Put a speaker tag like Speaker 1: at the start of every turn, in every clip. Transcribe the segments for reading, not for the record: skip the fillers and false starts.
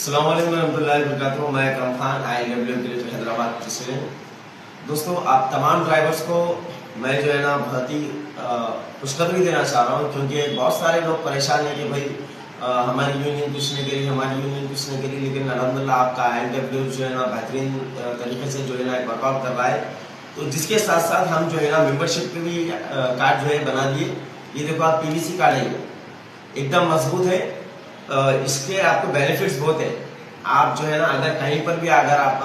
Speaker 1: अस्सलाम वालेकुम रहमतुल्लाहि व बरकातुहू। मैं अकरम खान ILW हैदराबाद से। दोस्तों, आप तमाम ड्राइवर्स को मैं जो है ना बहुत ही खुशखबरी देना चाह रहा हूँ, क्योंकि बहुत सारे लोग परेशान हैं कि भाई हमारी यूनियन कुछ नहीं करी, हमारी यूनियन कुछ नहीं करी। लेकिन अल्हम्दुलिल्लाह आपका ILW जो है ना बेहतरीन तरीके से जो है ना वर्कआउट कर रहा है। तो जिसके साथ साथ हम जो है ना मेंबरशिप के भी कार्ड जो है बना दिए। ये देखो, आप PVC कार्ड है, एकदम मजबूत है। इसके आपको बेनिफिट्स बहुत है। आप जो है ना अगर कहीं पर भी अगर आप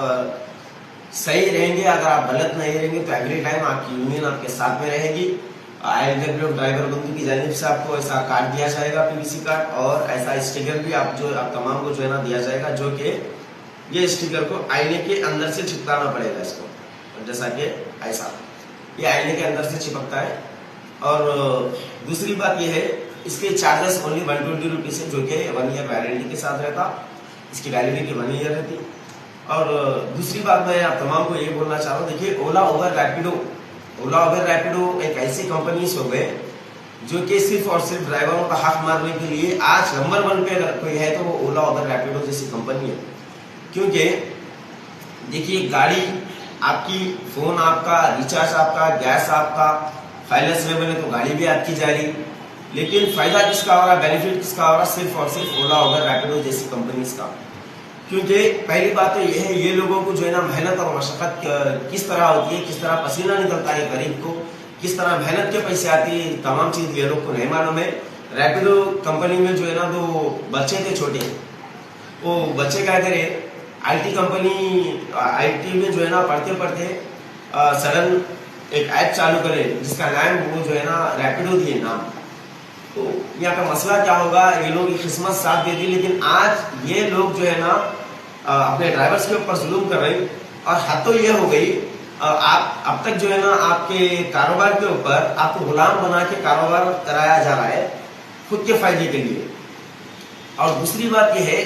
Speaker 1: सही रहेंगे, अगर आप गलत नहीं रहेंगे, तो एवरी टाइम आपकी यूनियन आपके साथ में रहेगी। ILW ड्राइवर बंधु की जानिब से आपको ऐसा कार्ड दिया जाएगा, PVC कार्ड, और ऐसा स्टिकर भी आप तमाम को जो है ना दिया जाएगा, जो कि ये स्टिकर को आईने के अंदर से चिपकाना पड़ेगा इसको, जैसा कि ऐसा ये आईने के अंदर से चिपकता है। और दूसरी बात ये है, इसके चार्जेस ओनली 120 रुपीज है, जो कि 1 ईयर वारंटी के साथ रहता। इसकी वैलिडिटी 1 ईयर रहती। और दूसरी बात मैं आप तमाम को ये बोलना चाह रहा हूँ, देखिए ओला उबर रैपिडो एक ऐसी कंपनी हो गए जो कि सिर्फ और सिर्फ ड्राइवरों का हक मारने के लिए आज नंबर 1 पे अगर कोई है तो वो ओला उबर रैपिडो जैसी कंपनी है। क्योंकि देखिए, गाड़ी आपकी, फोन आपका, रिचार्ज आपका, गैस आपका, फाइनेंस में बने तो गाड़ी भी आपकी जा रही। लेकिन फायदा किसका हो रहा है, बेनिफिट किसका हो रहा है? सिर्फ और सिर्फ ओला उबर रैपिडो जैसी कंपनीज का। क्योंकि पहली बात तो ये है, ये लोगों को जो है ना मेहनत और मशक्कत किस तरह होती है, किस तरह पसीना निकलता है गरीब को, किस तरह मेहनत के पैसे आती है, तमाम चीज ये लोग को नहीं मालूम है। रैपिडो कंपनी में जो है ना 2 बच्चे थे छोटे, वो बच्चे क्या करे, IT में जो है ना पढ़ते पढ़ते सडन एक ऐप चालू करे, जिसका नाम वो जो है ना रैपिडो दिए नाम। तो यहाँ का मसला क्या होगा, ये लोग की किस्मत साथ देती, लेकिन आज ये लोग जो है ना अपने ड्राइवर्स के ऊपर जुल्म कर रहे। और हद तो ये हो गई, आप अब तक जो है ना आपके कारोबार के ऊपर आपको गुलाम बना के कारोबार कराया जा रहा है खुद के फायदे के लिए। और दूसरी बात ये है,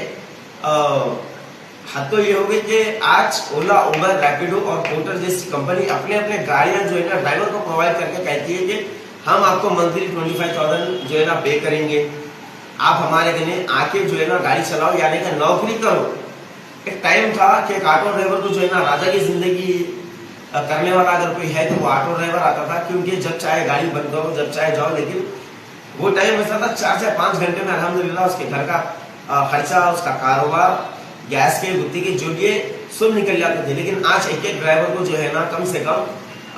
Speaker 1: हद तो ये हो गई कि आज ओला उबर रैपिडो और पोर्टर जैसी कंपनी अपने अपने गाड़ियां जो है ना ड्राइवर को प्रोवाइड करके कहती है कि हम आपको मंथली 25,000 जो है ना पे करेंगे, आप हमारे देने आके जो है ना गाड़ी चलाओ, यानी कि नौकरी करो। एक टाइम था कि एक ऑटो ड्राइवर को जो है ना राजा की जिंदगी करने वाला अगर कोई है तो वो ऑटो ड्राइवर आता था, क्योंकि जब चाहे गाड़ी बंद करो, जब चाहे जाओ। लेकिन वो टाइम ऐसा था 4 से 5 घंटे में अल्हम्दुलिल्लाह उसके घर का खर्चा, उसका कारोबार, गैस के गुत्ती के जो ये सब निकल जाते थे। लेकिन आज एक एक ड्राइवर को जो है ना कम से कम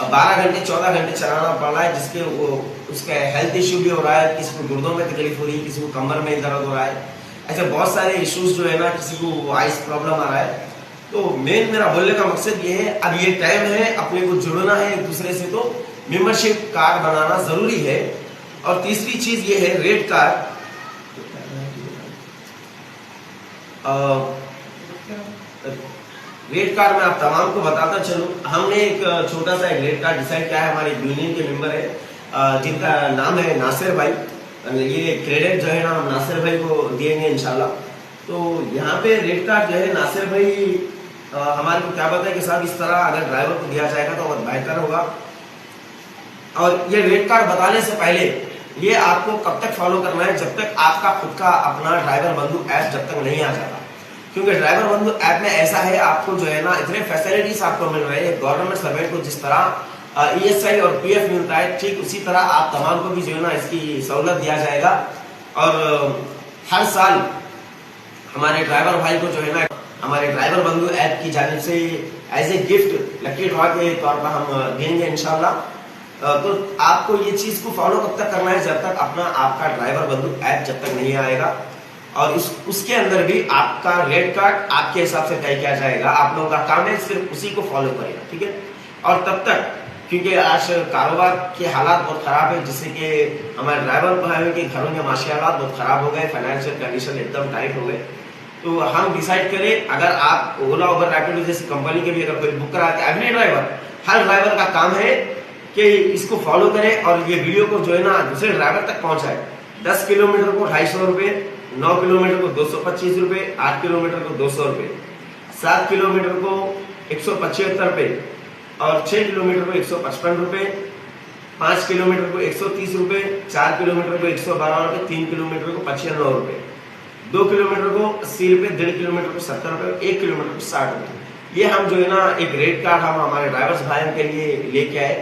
Speaker 1: 12 घंटे 14 घंटे चलाना पड़ रहा है, जिसके वो उसका हेल्थ इश्यू भी हो रहा है, किसी को गुर्दों में तकलीफ हो रही है, किसी को कमर में दर्द हो रहा है, ऐसे बहुत सारे इश्यूज जो है ना, किसी को आइस प्रॉब्लम आ रहा है। तो मेन मेरा बोलने का मकसद ये है, अब ये टाइम है अपने को जुड़ना है एक दूसरे से, तो मेंबरशिप कार्ड बनाना जरूरी है। और तीसरी चीज ये है रेट कार्ड। रेट कार्ड में आप तमाम को बताता चलूं, हमने एक छोटा सा एक रेट कार्ड डिसाइड किया है। हमारे यूनियन के मेंबर है जिनका नाम है नासिर भाई। ये क्रेडिट जो है ना हम नासिर भाई को देंगे इंशाल्लाह। तो यहाँ पे रेट कार्ड जो है नासिर भाई हमारे को क्या बताए कि साहब इस तरह अगर ड्राइवर को दिया जाएगा तो बहुत बेहतर होगा। और ये रेट कार्ड बताने से पहले ये आपको कब तक फॉलो करना है, जब तक आपका खुद का अपना ड्राइवर बंधु ऐप जब तक नहीं आ जाता। क्योंकि ड्राइवर बंधु ऐप में ऐसा है, आपको जो है ना इतने फैसिलिटीज आपको मिल रहे हैं। गवर्नमेंट सर्वेंट को जिस तरह ESI और PF मिलता है, ठीक उसी तरह आप तमाम को भी जो है ना इसकी सहूलत दिया जाएगा। और हर साल हमारे ड्राइवर भाई को जो है ना हमारे ड्राइवर बंधु ऐप की जानिब से as a gift lucky draw के तौर पर हम देंगे इंशाल्लाह। तो आपको ये चीज को फॉलो कब तक करना है, जब तक अपना आपका ड्राइवर बंधु ऐप जब तक नहीं आएगा। और उसके अंदर भी आपका रेट कार्ड आपके हिसाब से तय किया जाएगा। आप लोगों का काम है सिर्फ उसी को फॉलो करेगा, ठीक है। और तब तक, क्योंकि आज कारोबार के हालात बहुत खराब है, जिससे कि हमारे ड्राइवर भाइयों के घरों के माशी हालात बहुत खराब हो गए, फाइनेंशियल कंडीशन एकदम टाइट हो गए। तो हम डिसाइड करें, अगर आप ओला उबर रैपिडो जैसी कंपनी के भी अगर कोई बुक कराते हैं, एवरी ड्राइवर, हर ड्राइवर का काम है कि इसको फॉलो करें और ये वीडियो को जो है ना दूसरे ड्राइवर तक पहुंचाए। 10 किलोमीटर को 250 रुपए, 9 किलोमीटर को 225 रुपए, 8 किलोमीटर को 200 रुपए, 7 किलोमीटर को 175 रुपए, और 6 किलोमीटर को 155 रुपए, 5 किलोमीटर को 130 रुपए, 4 किलोमीटर को 112 रुपए, 3 किलोमीटर को 95 रुपए। किलोमीटर को 80 रुपये, 1.5 किलोमीटर को 70 रुपये, 1 किलोमीटर को 60 रुपये। ये हम जो है ना एक रेट कार्ड हम हमारे ड्राइवर्स भाइयों के लिए लेके आए,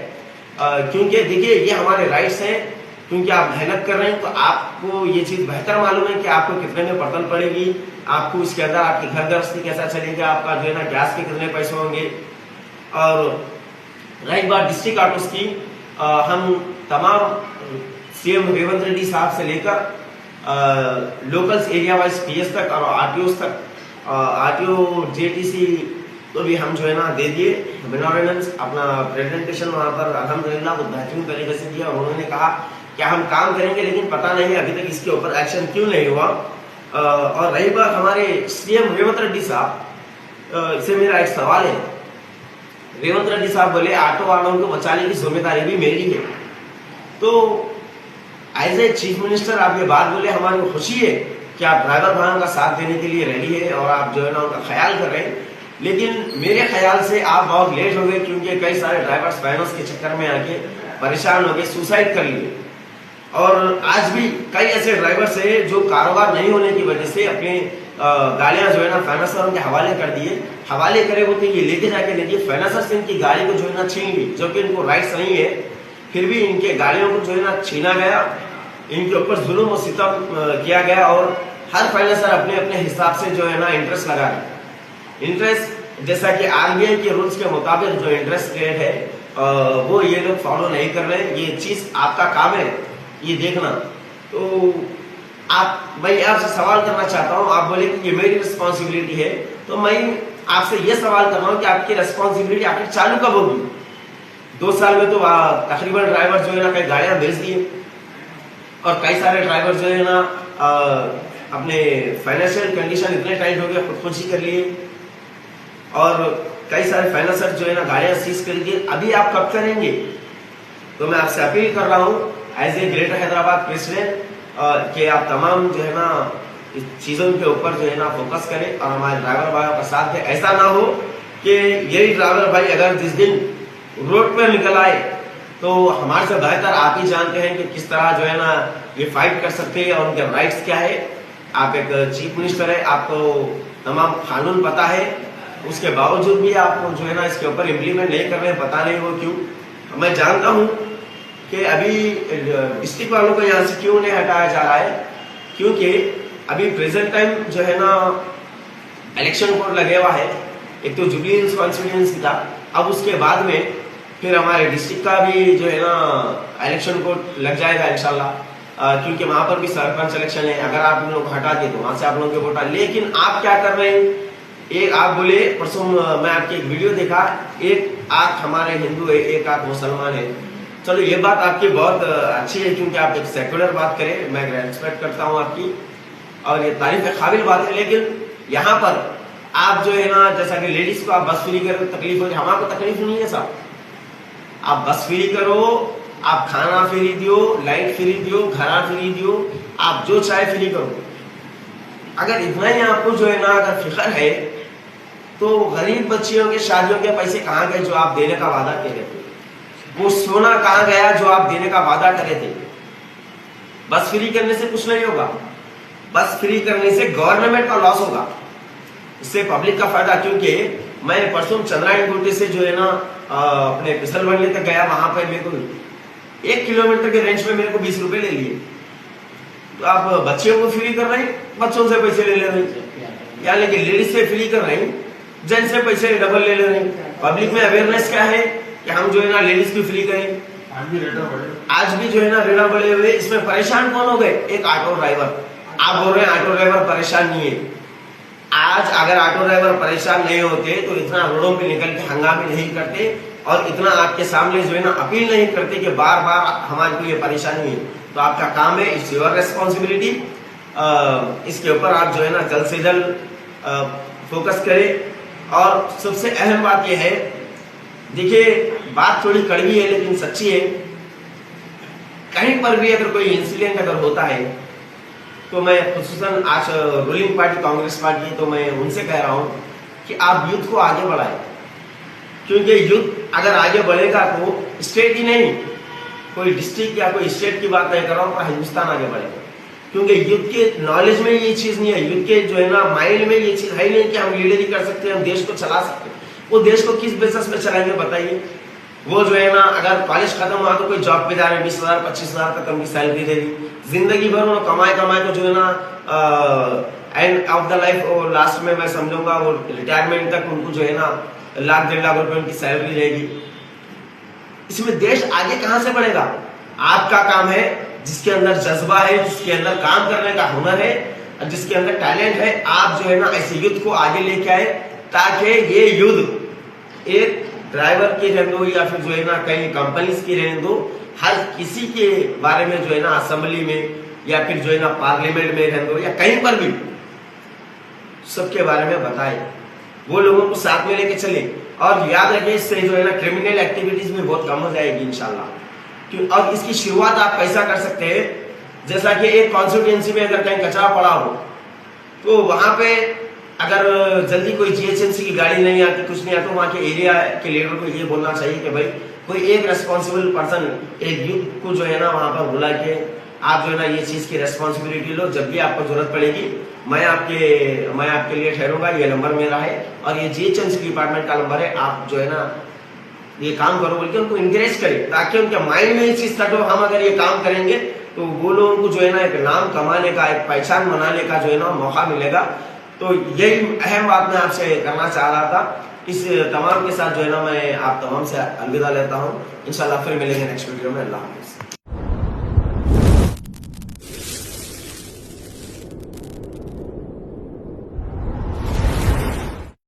Speaker 1: क्योंकि देखिए ये हमारे राइट्स हैं, क्योंकि आप मेहनत कर रहे हैं तो आपको ये चीज बेहतर मालूम है कि आपको कितने में पड़तन पड़ेगी, आपको इसके अंदर आपकी घर गृहस्थी कैसा चलेगा, आपका जो है ना गैस के कितने पैसे होंगे। और रही बात डिस्ट्रिक्ट ऑटोस की, हम तमाम सीएम रेवंत रेड्डी साहब से लेकर लोकल्स एरिया वाइज पीएस तक और आरटीओ तक, आरटीओ जेटीसी तो भी हम जो है ना दे दिए बिना ऑर्डिनेंस। अपना प्रेजेंटेशन वहां पर अल्हम्दुलिल्लाह बहुत बेहतरीन तरीके से दिया। उन्होंने कहा कि हम काम करेंगे, लेकिन पता नहीं अभी तक इसके ऊपर एक्शन क्यों नहीं हुआ। और रही बात हमारे सीएम रेवंत रेड्डी साहब, इससे मेरा एक सवाल है। रेवंत रेड्डी साहब बोले ऑटो वालों को बचाने की जिम्मेदारी भी मेरी है, तो एज ए चीफ मिनिस्टर आप ये बात बोले, हमारी खुशी है कि आप ड्राइवर भाइयों का साथ देने के लिए रेडी है और आप जो है ना उनका ख्याल कर रहे हैं। लेकिन मेरे ख्याल से आप बहुत लेट हो गए, क्योंकि कई सारे ड्राइवर्स फाइनेंस के चक्कर में आके परेशान हो गए, सुसाइड कर लिए। और आज भी कई ऐसे ड्राइवर्स है जो कारोबार नहीं होने की वजह से अपने गाड़ियां जो है ना फाइनेंसरों के हवाले कर दिए। हवाले करे वो तो ये लेके जाके दे दिए, फाइनेंसर से इनकी गाड़ी को जो है ना छीन ली, जो कि इनको राइट्स नहीं है। फिर भी इनके गाड़ियों को जो है ना छीना गया, इनके ऊपर जुल्म और सितम किया गया। और हर फाइनेंसर अपने अपने हिसाब से जो है ना इंटरेस्ट लगा रहे। इंटरेस्ट जैसा कि आरबीआई के रूल्स के मुताबिक जो इंटरेस्ट रेट है वो ये लोग फॉलो नहीं कर रहे। ये चीज आपका काम है ये देखना। तो मैं आपसे सवाल करना चाहता हूं, आप बोले कि ये मेरी रिस्पॉन्सिबिलिटी है, तो मैं आपसे ये सवाल कर रहा हूं कि आपकी रिस्पॉन्सिबिलिटी आखिर चालू कब होगी? 2 साल में तो तकरीबन ड्राइवर जो है ना कई गाड़ियां बेच दिए, और कई सारे ड्राइवर जो है ना अपने फाइनेंशियल कंडीशन इतने टाइट हो गए खुदकुशी कर लिए, और कई सारे फाइनेंसर जो है ना गाड़ियां सीज कर दिए। अभी आप कब करेंगे? तो मैं आपसे अपील कर रहा हूं as a greater Hyderabad president कि आप तमाम जो है ना इस चीजों के ऊपर जो है ना फोकस करें और हमारे ड्राइवर भाइयों का साथ दें। ऐसा ना हो कि यही ड्राइवर भाई अगर जिस दिन रोड पर निकल आए तो हमारे से बेहतर आप ही जानते हैं कि किस तरह जो है ना ये फाइट कर सकते हैं और उनके राइट्स क्या है। आप एक चीफ मिनिस्टर है, आपको तमाम कानून पता है, उसके बावजूद भी आप जो है ना इसके ऊपर इम्प्लीमेंट नहीं कर रहे हैं, पता नहीं वो क्यों। मैं जानता हूं कि अभी डिस्ट्रिक्ट वालों को यहाँ से क्यों नहीं हटाया जा रहा है, क्योंकि अभी प्रेजेंट टाइम जो है ना इलेक्शन कोड लगे हुआ है। एक तो जुबली हिल्स कॉन्स्टिट्यूएंसी था, अब उसके बाद में फिर हमारे डिस्ट्रिक्ट का भी जो है ना इलेक्शन कोड लग जाएगा इंशाल्लाह, क्योंकि वहां पर भी सरपंच इलेक्शन है। अगर आप इन लोग को हटा दिए तो वहां से आप लोगों के वोट आए। लेकिन आप क्या कर रहे हैं? एक आप बोले परसों मैं आपकी एक वीडियो देखा, एक आंख हमारे हिंदू है, एक आंख मुसलमान है। चलो ये बात आपकी बहुत अच्छी है, क्योंकि आप एक सेक्युलर बात करें, मैं रेस्पेक्ट करता हूं आपकी और ये तारीफ के काबिल बात है। लेकिन यहाँ पर आप जो है ना जैसा कि लेडीज को आप बस फ्री करो तकलीफ हो, हमारे को तकलीफ नहीं है साहब। आप बस फ्री करो, आप खाना फ्री दियो, लाइट फ्री दियो, घरा फ्री दियो, आप जो चाहे फ्री करो। अगर इतना ही आपको जो है ना अगर फिक्र है तो गरीब बच्चियों के शादियों के पैसे कहाँ गए जो आप देने का वादा कर रहे थे? वो सोना कहाँ गया जो आप देने का वादा करे थे? बस फ्री करने से कुछ नहीं होगा, बस फ्री करने से गवर्नमेंट का लॉस होगा, इससे पब्लिक का फायदा। क्योंकि मैं परसों चंद्रायन गोटे से जो है ना अपने पिसल बंगले तक गया, वहां पर मेरे को 1 किलोमीटर के रेंज में मेरे को 20 रुपए ले लिए। तो आप बच्चियों को फ्री कर रहे हैं, बच्चों से पैसे ले ले रहे हैं, या लेकिन लेडीज से फ्री कर रहे हैं, जेंट्स से पैसे डबल ले ले रहे हैं। पब्लिक में अवेयरनेस क्या है कि हम जो है ना लेडीज की फ्री करें। आज भी जो है ना रेड़ा बढ़े हुए, इसमें परेशान कौन हो गए? एक ऑटो ड्राइवर। आप बोल रहे हैं ऑटो ड्राइवर परेशान नहीं है। आज अगर ऑटो ड्राइवर परेशान नहीं होते तो इतना रोडों पे निकल के हंगामे नहीं करते और इतना आपके सामने जो है ना अपील नहीं करते कि बार बार हमारे को ये परेशानी है। तो आपका काम है, इट्स योर रेस्पॉन्सिबिलिटी, इसके ऊपर आप जो है ना जल्द से जल्द फोकस करें। और सबसे अहम बात यह है, देखिए बात थोड़ी कड़वी है लेकिन सच्ची है, कहीं पर भी अगर कोई इंसिडेंट अगर होता है तो मैं खुसूसन आज रूलिंग पार्टी कांग्रेस पार्टी, तो मैं उनसे कह रहा हूं कि आप यूथ को आगे बढ़ाएं, क्योंकि यूथ अगर आगे बढ़ेगा तो स्टेट ही नहीं, कोई डिस्ट्रिक्ट या कोई स्टेट की बात नहीं कर रहा हूं, पर हिंदुस्तान आगे बढ़ेगा। क्योंकि युद्ध के नॉलेज में ये चीज नहीं है, युद्ध के जो है ना माइंड में ये चीज है नहीं कि हम लीडर ही कर सकते हैं, हम देश को चला सकते हैं। वो देश को किस बेसिस पे चलाएंगे बताइए। वो जो है ना अगर कॉलेज खत्म हुआ तो कोई जॉब पे जा रहे हैं, 20,000 25,000 तक उनकी सैलरी दे दी, जिंदगी भर उन्होंने कमाए को जो है ना एंड ऑफ द लाइफ और लास्ट में मैं समझूंगा वो रिटायरमेंट तक उनको जो है ना 1,00,000 1.5 लाख रुपए उनकी सैलरी रहेगी। इसमें देश आगे कहां से बढ़ेगा? आपका काम है, जिसके अंदर जज्बा है, जिसके अंदर काम करने का हुनर है, जिसके अंदर टैलेंट है, आप जो है ना ऐसे युद्ध को आगे लेके आए ताकि ये युद्ध एक ड्राइवर की रहने दो या फिर जो है ना कई कंपनीज की रहने दो, हर किसी के बारे में जो है ना असेंबली में या फिर जो है ना पार्लियामेंट में रहने दो या कहीं पर भी सबके बारे में बताए, वो लोगों को साथ में लेके चले। और याद रखिए इससे जो है ना क्रिमिनल एक्टिविटीज भी बहुत कम हो जाएगी इंशाल्लाह। और इसकी शुरुआत आप कैसा कर सकते हैं, जैसा कि एक कॉन्स्टिट्यूएंसी में अगर कहीं कचरा पड़ा हो तो वहां पे अगर जल्दी कोई जीएचएमसी की गाड़ी नहीं आती, कुछ नहीं आता, वहां के एरिया के लीडर को ये बोलना चाहिए कि भाई कोई एक रेस्पॉन्सिबल पर्सन एक यूथ को जो है ना वहां पर बुला के आप जो है ना ये चीज की रेस्पॉन्सिबिलिटी लो, जब भी आपको जरूरत पड़ेगी मैं आपके लिए ठहरूंगा, ये नंबर मेरा है और ये जीएचएमसी डिपार्टमेंट का नंबर है, आप जो है ना ये काम करो बोल के उनको इंकरेज करें, ताकि उनके माइंड में ये चीज सेट हो, हम अगर ये काम करेंगे तो वो लोगों को जो है ना एक नाम कमाने का, एक पहचान बनाने का जो है ना मौका मिलेगा। तो यही अहम बात मैं आपसे करना चाह रहा था। इस तमाम के साथ जो है ना मैं आप तमाम से अलविदा लेता हूँ। इंशाल्लाह फिर मिलेंगे नेक्स्ट वीडियो में। अल्लाह हाफिज।